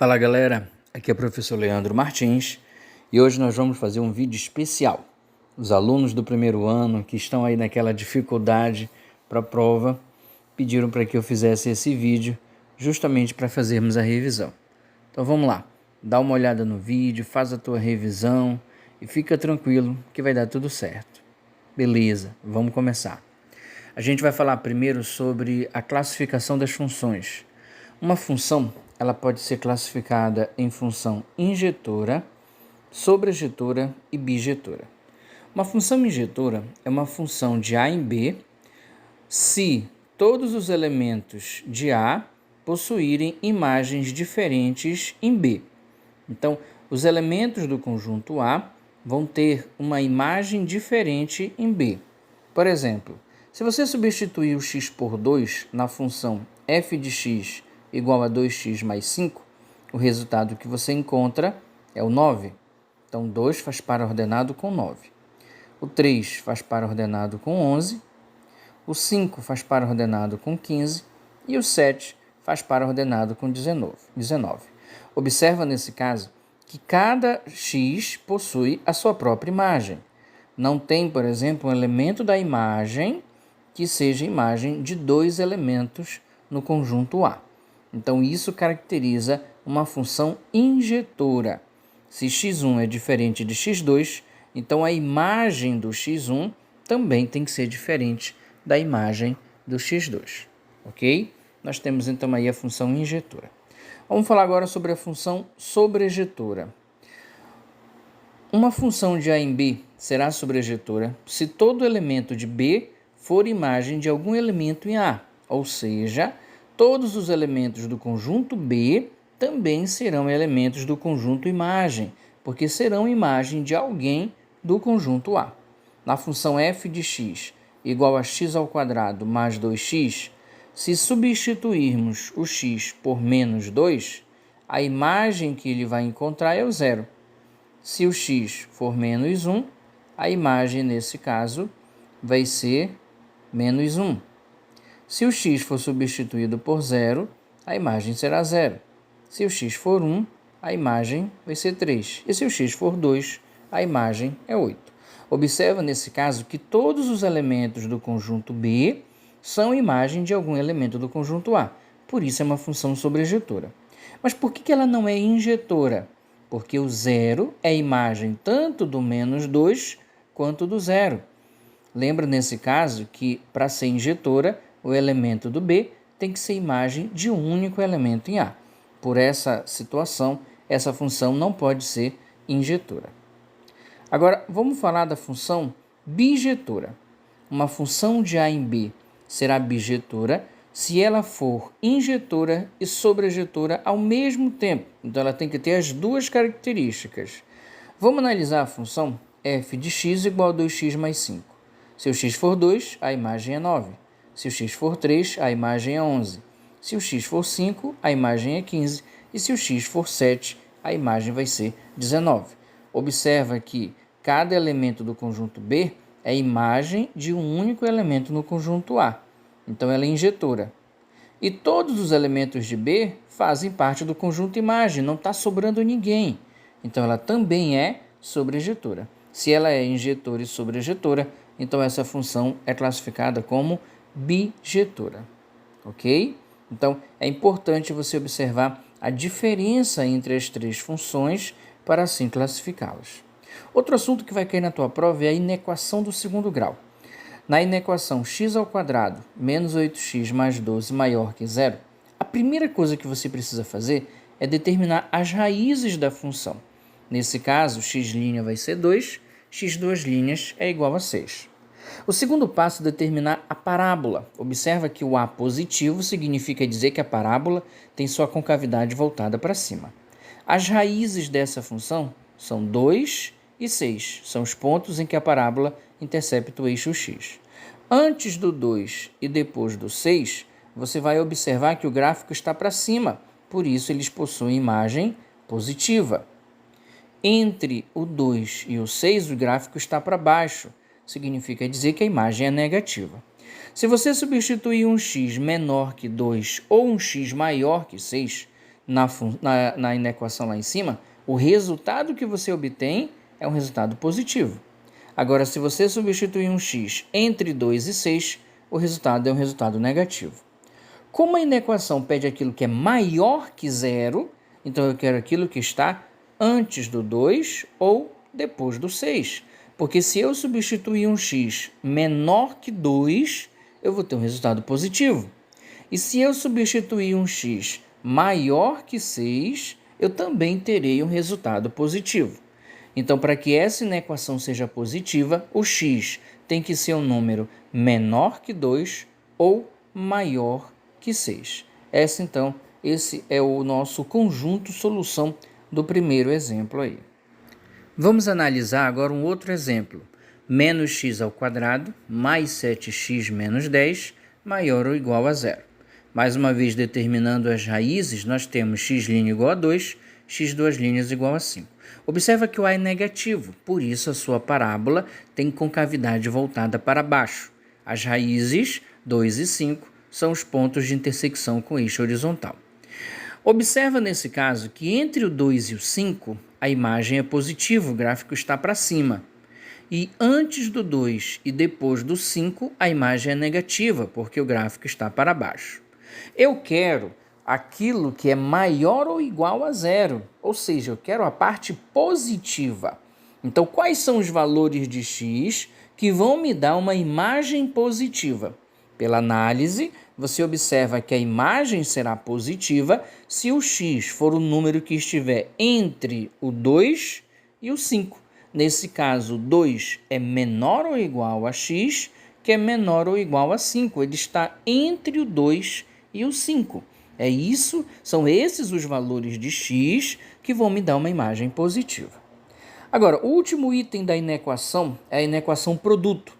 Fala galera, aqui é o professor Leandro Martins e hoje nós vamos fazer um vídeo especial. Os alunos do primeiro ano que estão aí naquela dificuldade para a prova pediram para que eu fizesse esse vídeo justamente para fazermos a revisão. Então vamos lá, dá uma olhada no vídeo, faz a tua revisão e fica tranquilo que vai dar tudo certo. Beleza, vamos começar. A gente vai falar primeiro sobre a classificação das funções. Uma função, ela pode ser classificada em função injetora, sobrejetora e bijetora. Uma função injetora é uma função de A em B se todos os elementos de A possuírem imagens diferentes em B. Então, os elementos do conjunto A vão ter uma imagem diferente em B. Por exemplo, se você substituir o x por 2 na função f de x igual a 2x mais 5, o resultado que você encontra é o 9. Então, 2 faz par ordenado com 9. O 3 faz par ordenado com 11. O 5 faz par ordenado com 15. E o 7 faz par ordenado com 19. Observa nesse caso que cada x possui a sua própria imagem. Não tem, por exemplo, um elemento da imagem que seja imagem de dois elementos no conjunto A. Então, isso caracteriza uma função injetora. Se x1 é diferente de x2, então a imagem do x1 também tem que ser diferente da imagem do x2. Ok? Nós temos então aí a função injetora. Vamos falar agora sobre a função sobrejetora. Uma função de A em B será sobrejetora se todo elemento de B for imagem de algum elemento em A, ou seja, todos os elementos do conjunto B também serão elementos do conjunto imagem, porque serão imagem de alguém do conjunto A. Na função f de x igual a x ao quadrado mais 2x, se substituirmos o x por menos 2, a imagem que ele vai encontrar é o zero. Se o x for menos 1, a imagem nesse caso vai ser menos 1. Se o x for substituído por 0, a imagem será 0. Se o x for 1, a imagem vai ser 3. E se o x for 2, a imagem é 8. Observa nesse caso que todos os elementos do conjunto B são imagem de algum elemento do conjunto A. Por isso é uma função sobrejetora. Mas por que ela não é injetora? Porque o 0 é imagem tanto do menos 2 quanto do 0. Lembra nesse caso que, para ser injetora, o elemento do B tem que ser imagem de um único elemento em A. Por essa situação, essa função não pode ser injetora. Agora, vamos falar da função bijetora. Uma função de A em B será bijetora se ela for injetora e sobrejetora ao mesmo tempo. Então, ela tem que ter as duas características. Vamos analisar a função f de x igual a 2x mais 5. Se o x for 2, a imagem é 9. Se o x for 3, a imagem é 11. Se o x for 5, a imagem é 15. E se o x for 7, a imagem vai ser 19. Observa que cada elemento do conjunto B é imagem de um único elemento no conjunto A. Então, ela é injetora. E todos os elementos de B fazem parte do conjunto imagem, não está sobrando ninguém. Então, ela também é sobrejetora. Se ela é injetora e sobrejetora, então essa função é classificada como bijetora. Ok? Então, é importante você observar a diferença entre as três funções para assim classificá-las. Outro assunto que vai cair na tua prova é a inequação do segundo grau. Na inequação x ao quadrado menos 8x mais 12 maior que zero, a primeira coisa que você precisa fazer é determinar as raízes da função. Nesse caso, x' vai ser 2, x2' é igual a 6. O segundo passo é determinar a parábola. Observa que o A positivo significa dizer que a parábola tem sua concavidade voltada para cima. As raízes dessa função são 2 e 6. São os pontos em que a parábola intercepta o eixo x. Antes do 2 e depois do 6, você vai observar que o gráfico está para cima. Por isso, eles possuem imagem positiva. Entre o 2 e o 6, o gráfico está para baixo. Significa dizer que a imagem é negativa. Se você substituir um x menor que 2 ou um x maior que 6, na inequação lá em cima, o resultado que você obtém é um resultado positivo. Agora, se você substituir um x entre 2 e 6, o resultado é um resultado negativo. Como a inequação pede aquilo que é maior que zero, então eu quero aquilo que está antes do 2 ou depois do 6. Porque se eu substituir um x menor que 2, eu vou ter um resultado positivo. E se eu substituir um x maior que 6, eu também terei um resultado positivo. Então, para que essa inequação seja positiva, o x tem que ser um número menor que 2 ou maior que 6. Esse é o nosso conjunto solução do primeiro exemplo aí. Vamos analisar agora um outro exemplo. Menos x ao quadrado mais 7x menos 10 maior ou igual a zero. Mais uma vez, determinando as raízes, nós temos x' igual a 2, x duas linhas igual a 5. Observa que o a é negativo, por isso a sua parábola tem concavidade voltada para baixo. As raízes 2 e 5 são os pontos de intersecção com o eixo horizontal. Observa nesse caso que entre o 2 e o 5, a imagem é positiva, o gráfico está para cima. E antes do 2 e depois do 5, a imagem é negativa, porque o gráfico está para baixo. Eu quero aquilo que é maior ou igual a zero, ou seja, eu quero a parte positiva. Então, quais são os valores de x que vão me dar uma imagem positiva? Pela análise, você observa que a imagem será positiva se o x for o número que estiver entre o 2 e o 5. Nesse caso, 2 é menor ou igual a x, que é menor ou igual a 5. Ele está entre o 2 e o 5. São esses os valores de x que vão me dar uma imagem positiva. Agora, o último item da inequação é a inequação produto.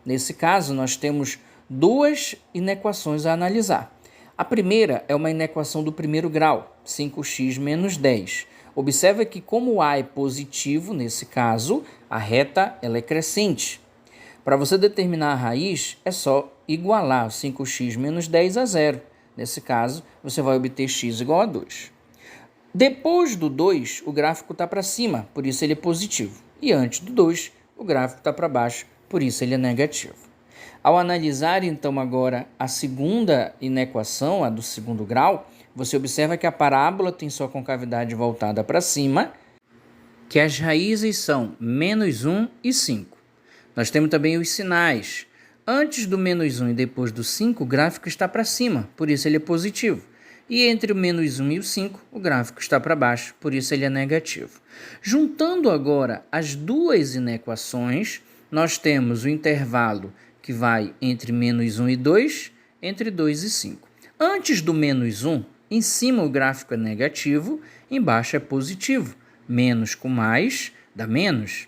Nesse caso, nós temos duas inequações a analisar. A primeira é uma inequação do primeiro grau, 5x menos 10. Observa que como o a é positivo, nesse caso, a reta ela é crescente. Para você determinar a raiz, é só igualar 5x menos 10 a zero. Nesse caso, você vai obter x igual a 2. Depois do 2, o gráfico está para cima, por isso ele é positivo. E antes do 2, o gráfico está para baixo, por isso ele é negativo. Ao analisar, então, agora a segunda inequação, a do segundo grau, você observa que a parábola tem sua concavidade voltada para cima, que as raízes são menos 1 e 5. Nós temos também os sinais. Antes do menos 1 e depois do 5, o gráfico está para cima, por isso ele é positivo. E entre o menos 1 e o 5, o gráfico está para baixo, por isso ele é negativo. Juntando agora as duas inequações, nós temos o intervalo que vai entre menos 1 e 2, entre 2 e 5. Antes do menos 1, em cima o gráfico é negativo, embaixo é positivo. Menos com mais dá menos.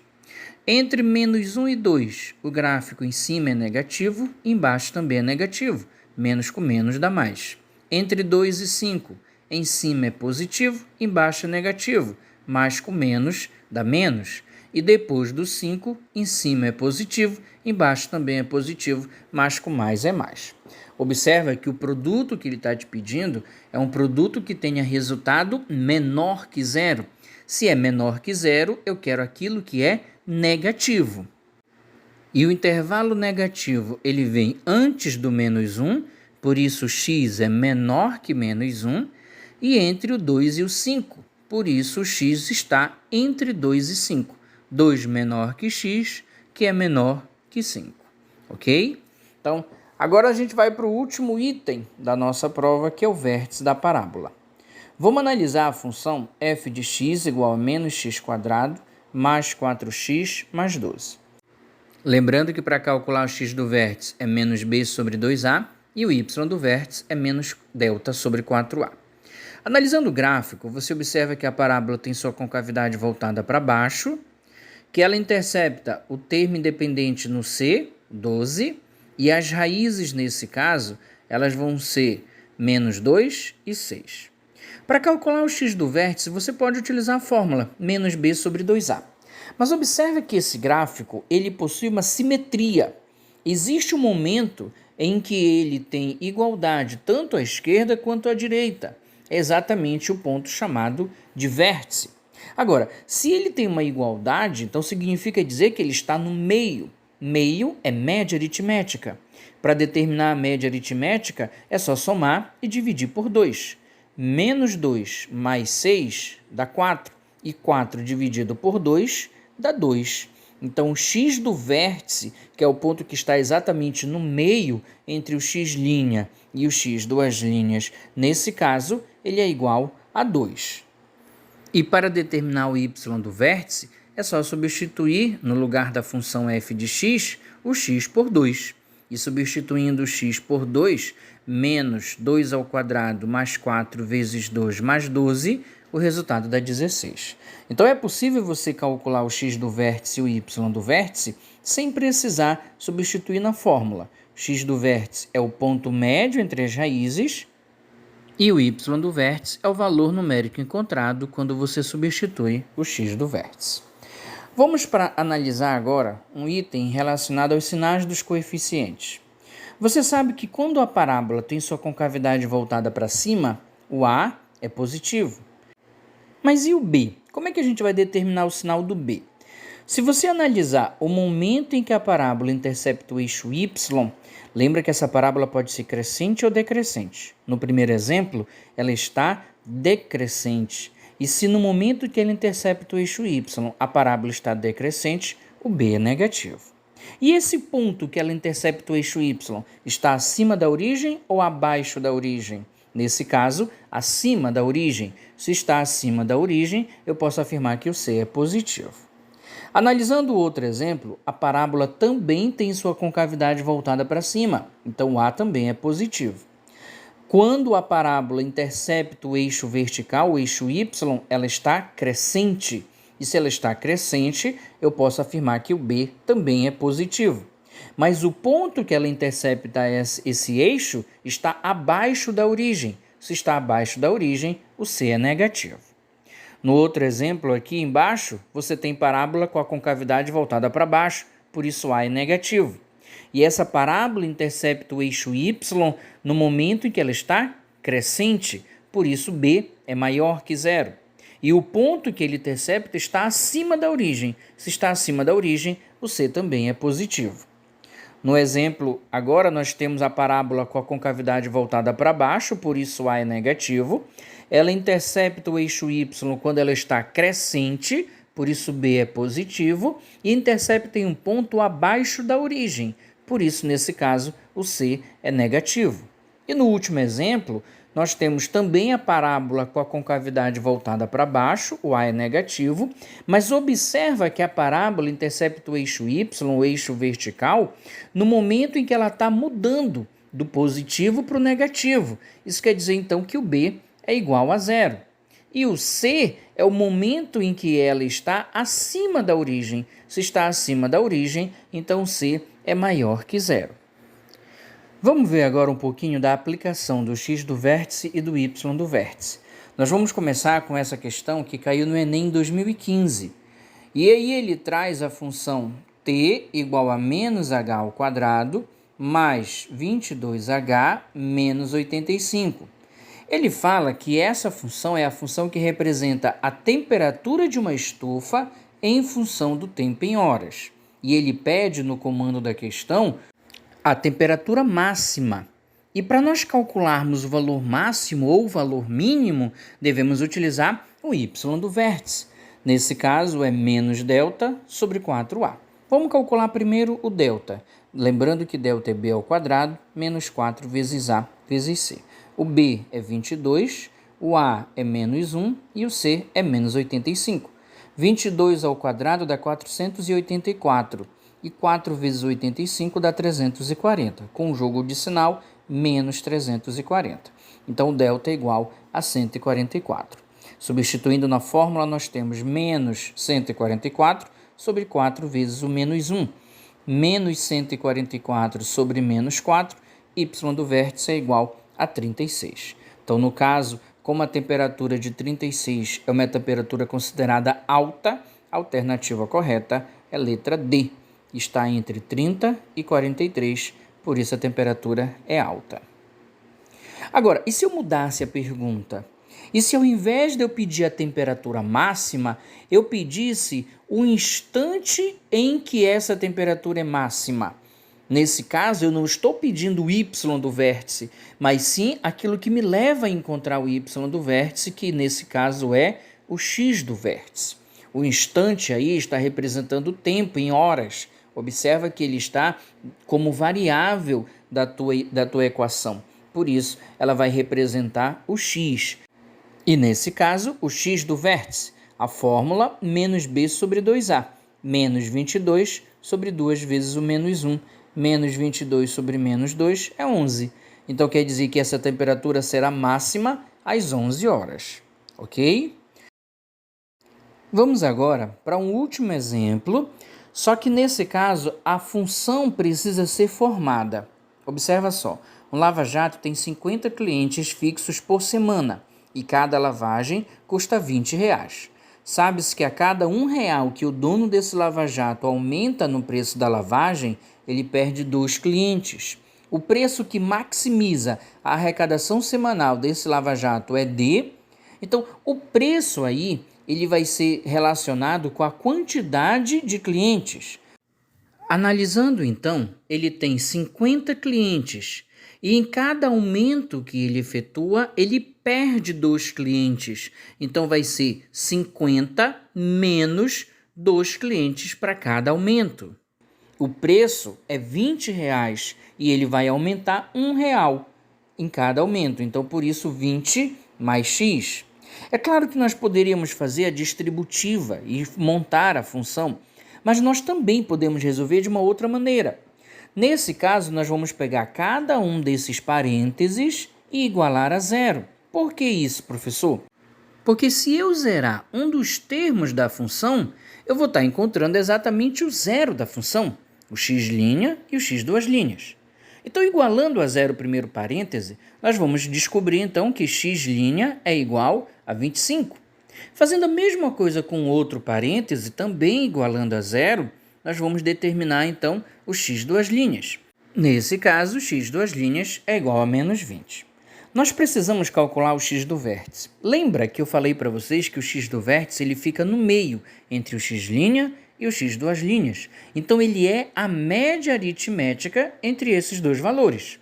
Entre menos 1 e 2, o gráfico em cima é negativo, embaixo também é negativo. Menos com menos dá mais. Entre 2 e 5, em cima é positivo, embaixo é negativo. Mais com menos dá menos. E depois do 5, em cima é positivo, embaixo também é positivo, mais com mais é mais. Observa que o produto que ele está te pedindo é um produto que tenha resultado menor que zero. Se é menor que zero, eu quero aquilo que é negativo. E o intervalo negativo ele vem antes do menos 1, por isso x é menor que menos 1, e entre o 2 e o 5, por isso o x está entre 2 e 5. 2 menor que x, que é menor que 5. Ok? Então, agora a gente vai para o último item da nossa prova, que é o vértice da parábola. Vamos analisar a função f de x igual a menos x² mais 4x mais 12. Lembrando que para calcular o x do vértice é menos b sobre 2a e o y do vértice é menos delta sobre 4a. Analisando o gráfico, você observa que a parábola tem sua concavidade voltada para baixo, que ela intercepta o termo independente no c, 12, e as raízes, nesse caso, elas vão ser menos 2 e 6. Para calcular o x do vértice, você pode utilizar a fórmula menos b sobre 2a. Mas observe que esse gráfico ele possui uma simetria. Existe um momento em que ele tem igualdade tanto à esquerda quanto à direita. é exatamente o ponto chamado de vértice. Agora, se ele tem uma igualdade, então significa dizer que ele está no meio. Meio é média aritmética. Para determinar a média aritmética, é só somar e dividir por 2. Menos 2 mais 6 dá 4. E 4 dividido por 2 dá 2. Então, o x do vértice, que é o ponto que está exatamente no meio entre o x' e o x duas linhas, nesse caso, ele é igual a 2. E para determinar o y do vértice, é só substituir, no lugar da função f de x, o x por 2. E substituindo o x por 2, menos 2 ao quadrado mais 4 vezes 2 mais 12, o resultado dá 16. Então é possível você calcular o x do vértice e o y do vértice sem precisar substituir na fórmula. O x do vértice é o ponto médio entre as raízes e o y do vértice é o valor numérico encontrado quando você substitui o x do vértice. Vamos para analisar agora um item relacionado aos sinais dos coeficientes. Você sabe que quando a parábola tem sua concavidade voltada para cima, o A é positivo. Mas e o B? Como é que a gente vai determinar o sinal do B? Se você analisar o momento em que a parábola intercepta o eixo y, lembra que essa parábola pode ser crescente ou decrescente. No primeiro exemplo, ela está decrescente. E se no momento que ela intercepta o eixo y, a parábola está decrescente, o B é negativo. E esse ponto que ela intercepta o eixo y está acima da origem ou abaixo da origem? Nesse caso, acima da origem. Se está acima da origem, eu posso afirmar que o C é positivo. Analisando outro exemplo, a parábola também tem sua concavidade voltada para cima, então o A também é positivo. Quando a parábola intercepta o eixo vertical, o eixo y, ela está crescente. E se ela está crescente, eu posso afirmar que o B também é positivo. Mas o ponto que ela intercepta esse eixo está abaixo da origem. Se está abaixo da origem, o C é negativo. No outro exemplo aqui embaixo, você tem parábola com a concavidade voltada para baixo, por isso A é negativo. E essa parábola intercepta o eixo y no momento em que ela está crescente, por isso B é maior que 0. E o ponto que ele intercepta está acima da origem. Se está acima da origem, o C também é positivo. No exemplo, agora nós temos a parábola com a concavidade voltada para baixo, por isso A é negativo. Ela intercepta o eixo y quando ela está crescente, por isso B é positivo. E intercepta em um ponto abaixo da origem, por isso, nesse caso, o C é negativo. E no último exemplo, nós temos também a parábola com a concavidade voltada para baixo, o A é negativo, mas observa que a parábola intercepta o eixo y, o eixo vertical, no momento em que ela está mudando do positivo para o negativo. Isso quer dizer, então, que o B é igual a 0. E o C é o momento em que ela está acima da origem. Se está acima da origem, então o C é maior que 0. Vamos ver agora um pouquinho da aplicação do x do vértice e do y do vértice. Nós vamos começar com essa questão que caiu no Enem 2015. E aí ele traz a função t igual a menos h ao quadrado mais 22h menos 85. Ele fala que essa função é a função que representa a temperatura de uma estufa em função do tempo em horas. E ele pede no comando da questão a temperatura máxima. E para nós calcularmos o valor máximo ou o valor mínimo, devemos utilizar o y do vértice. Nesse caso, é menos delta sobre 4a. Vamos calcular primeiro o delta. Lembrando que delta é b ao quadrado, menos 4 vezes a vezes c. O b é 22, o a é menos 1 e o c é menos 85. 22 ao quadrado dá 484. E 4 vezes 85 dá 340, com o jogo de sinal, menos 340. Então, o delta é igual a 144. Substituindo na fórmula, nós temos menos 144 sobre 4 vezes o menos 1. Menos 144 sobre menos 4, y do vértice é igual a 36. Então, no caso, como a temperatura de 36 é uma temperatura considerada alta, a alternativa correta é a letra D. Está entre 30 e 43, por isso a temperatura é alta. Agora, e se eu mudasse a pergunta? E se ao invés de eu pedir a temperatura máxima, eu pedisse o instante em que essa temperatura é máxima? Nesse caso, eu não estou pedindo o y do vértice, mas sim aquilo que me leva a encontrar o y do vértice, que nesse caso é o x do vértice. O instante aí está representando o tempo em horas. Observa que ele está como variável da tua equação. Por isso, ela vai representar o x. E nesse caso, o x do vértice, a fórmula menos b sobre 2a, menos 22 sobre 2 vezes o menos 1, menos 22 sobre menos 2 é 11. Então, quer dizer que essa temperatura será máxima às 11 horas, ok? Vamos agora para um último exemplo, só que nesse caso a função precisa ser formada. Observa só, um lava-jato tem 50 clientes fixos por semana e cada lavagem custa R$20. Sabe-se que a cada R$1 que o dono desse lava-jato aumenta no preço da lavagem, ele perde 2 clientes. O preço que maximiza a arrecadação semanal desse lava-jato é D. Então, o preço aí ele vai ser relacionado com a quantidade de clientes. Analisando então, ele tem 50 clientes e em cada aumento que ele efetua, ele perde 2 clientes. Então vai ser 50 menos 2 clientes para cada aumento. O preço é R$20 e ele vai aumentar R$1 em cada aumento. Então, por isso, 20 mais x. É claro que nós poderíamos fazer a distributiva e montar a função, mas nós também podemos resolver de uma outra maneira. Nesse caso, nós vamos pegar cada um desses parênteses e igualar a zero. Por que isso, professor? Porque se eu zerar um dos termos da função, eu vou estar encontrando exatamente o zero da função, o x' e o x². Então, igualando a zero o primeiro parêntese, nós vamos descobrir então que x' é igual a 25. Fazendo a mesma coisa com outro parêntese, também igualando a zero, nós vamos determinar então o x². Nesse caso, x² é igual a menos 20. Nós precisamos calcular o x do vértice. Lembra que eu falei para vocês que o x do vértice ele fica no meio entre o x' e o x². Então, ele é a média aritmética entre esses dois valores.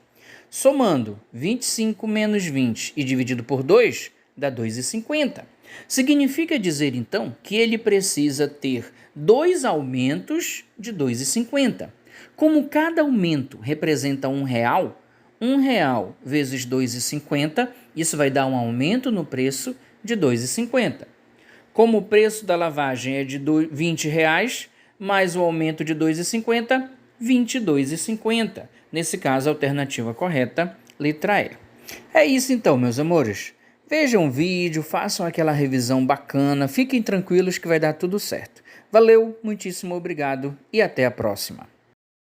Somando 25 menos 20 e dividido por 2, dá 2,50. Significa dizer, então, que ele precisa ter 2 aumentos de 2,50. Como cada aumento representa R$1, R$1 vezes 2,50, isso vai dar um aumento no preço de 2,50. Como o preço da lavagem é de R$20, mais o aumento de 2,50, R$22,50. Nesse caso, a alternativa correta, letra E. É isso então, meus amores. Vejam o vídeo, façam aquela revisão bacana, fiquem tranquilos que vai dar tudo certo. Valeu, muitíssimo obrigado e até a próxima.